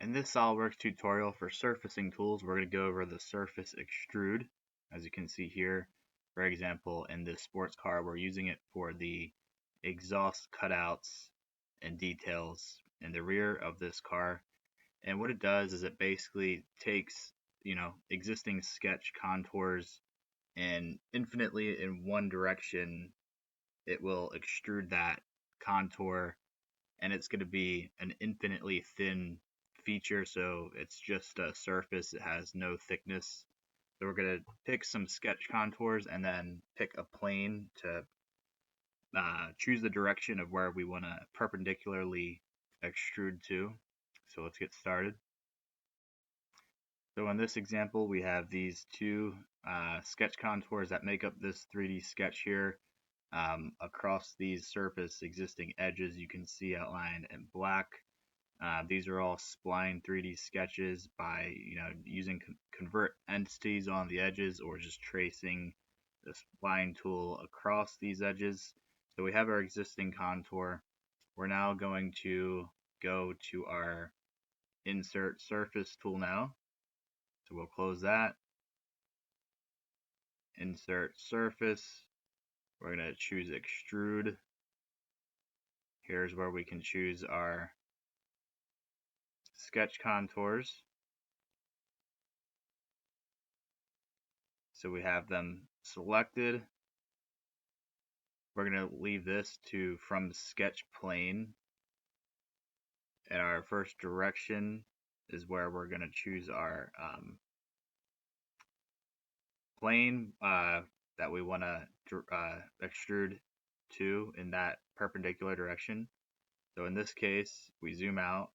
In this Solidworks tutorial for surfacing tools, we're going to go over the surface extrude. As you can see here, for example, in this sports car, we're using it for the exhaust cutouts and details in the rear of this car. And what it does is it basically takes, existing sketch contours and infinitely in one direction, it will extrude that contour, and it's going to be an infinitely thin feature, so it's just a surface. It has no thickness. So we're going to pick some sketch contours and then pick a plane to choose the direction of where we want to perpendicularly extrude to. So let's get started. So in this example, we have these two sketch contours that make up this 3D sketch here. Across these surface existing edges, you can see outlined in black. These are all spline 3D sketches by using convert entities on the edges or just tracing the spline tool across these edges. So we have our existing contour. We're now going to go to our insert surface tool now. So we'll close that. Insert surface. We're going to choose extrude. Here's where we can choose our sketch contours. So we have them selected. We're going to leave this to from sketch plane. And our first direction is where we're going to choose our plane that we want to extrude to in that perpendicular direction. So in this case, we zoom out.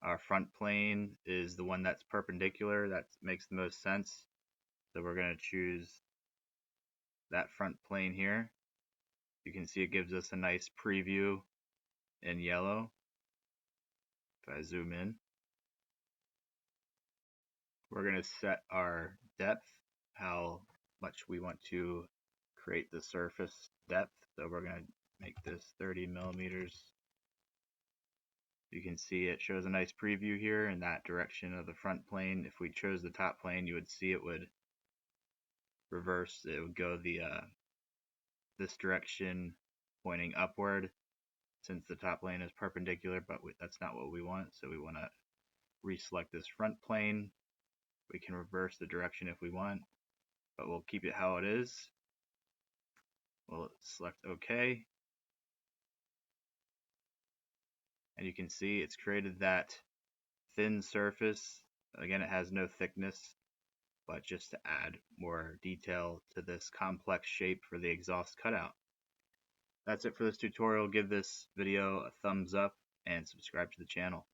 Our front plane is the one that's perpendicular. That makes the most sense. So we're going to choose that front plane here. You can see it gives us a nice preview in yellow. If I zoom in, we're going to set our depth, how much we want to create the surface depth. So we're going to make this 30 millimeters. You can see it shows a nice preview here in that direction of the front plane. If we chose the top plane, you would see it would reverse. It would go this direction pointing upward since the top plane is perpendicular, but that's not what we want. So we want to reselect this front plane. We can reverse the direction if we want, but we'll keep it how it is. We'll select OK. And you can see it's created that thin surface. Again, it has no thickness, but just to add more detail to this complex shape for the exhaust cutout. That's it for this tutorial. Give this video a thumbs up and subscribe to the channel.